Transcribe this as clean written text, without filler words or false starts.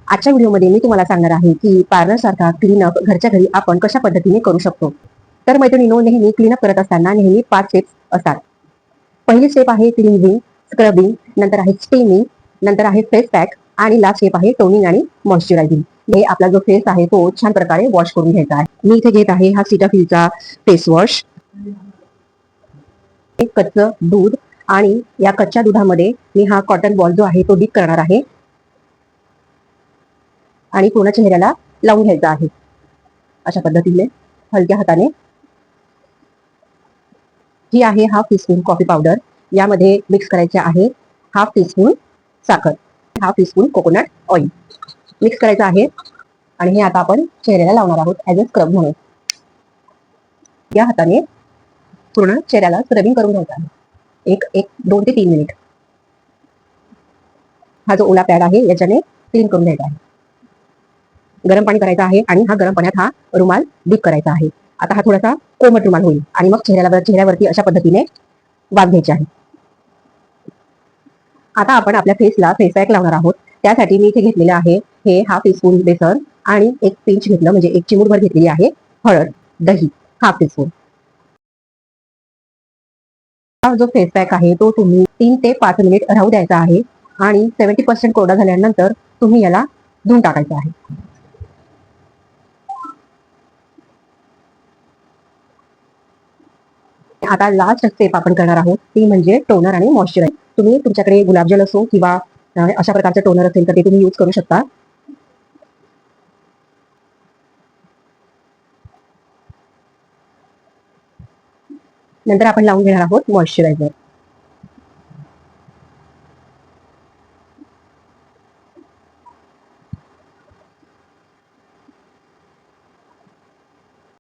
आजच्या व्हिडिओमध्ये मी तुम्हाला सांगणार आहे की पार्लर सारखा क्लीनअप घरच्या घरी आपण कशा पद्धतीने करू शकतो. तर मैत्रिणींनो, नेहमी क्लीनअप करत असताना नेहमी 5 स्टेप्स असतात. पहिली स्टेप आहे क्लिन्झिंग, स्क्रबिंग, नंतर आहे स्टीमिंग, नंतर आहे फेस पॅक आणि लास्ट स्टेप आहे टोनिंग आणि मॉइश्चरायझिंग. हे आपला जो फेस आहे तो छान प्रकारे वॉश करून घ्यायचा आहे. मी इथे घेत आहे हा सीटाफिलचा फेस वॉश. एक कच्चं दूध आणि या कच्च्या दुधामध्ये मी हा कॉटन बॉल जो आहे तो डीप करणार आहे आणि पूर्ण चेहऱ्याला लावून घ्यायचा आहे अशा पद्धतीने हलक्या हाताने. ही आहे हाफ टीस्पून कॉफी पावडर. यामध्ये मिक्स करायचे आहे हाफ टीस्पून साखर, half teaspoon coconut oil mix करायचं आहे आणि हे आता आपण चेहऱ्याला लावणार आहोत ॲज अ स्क्रब म्हणून. या हाताने पूर्ण चेहऱ्याला स्क्रबिंग करून घ्यायचं आहे. एक एक 2 ते 3 मिनिट. हा जो ओला पॅड आहे याच्याने क्लीन करून घ्यायचा आहे. गरम पाणी करायचं आहे आणि हा गरम पाण्यात हा रुमाल डीप करायचा आहे. आता हा थोडासा कोमट रुमाल होईल आणि मग चेहऱ्यावरती अशा पद्धतीने वाफ घ्यायची आहे. आता आपण आपल्या फेसला फेस पॅक लावणार आहोत. त्यासाठी मी इथे घेतलेले आहे हे हाफ टीस्पून बेसन आणि एक पिंच घेतलं म्हणजे एक चिमूटभर घेतलेली आहे हळद, दही हाफ टीस्पून. हा जो फेस पॅक आहे तो तुम्ही 3 ते 5 मिनिट राहू द्यायचा आहे आणि 70% कोरडा झाल्यानंतर तुम्ही याला धुवून टाकायचं आहे. आता लास्ट स्टेप आपण करणार आहोत ती म्हणजे टोनर आणि मॉइश्चरायझर. तुम्ही तुमच्याकडे गुलाबजल असो किंवा अशा प्रकारचं टोनर असेल तर ते तुम्ही यूज करू शकता. नंतर आपण लावून घेणार आहोत मॉइश्चरायझर.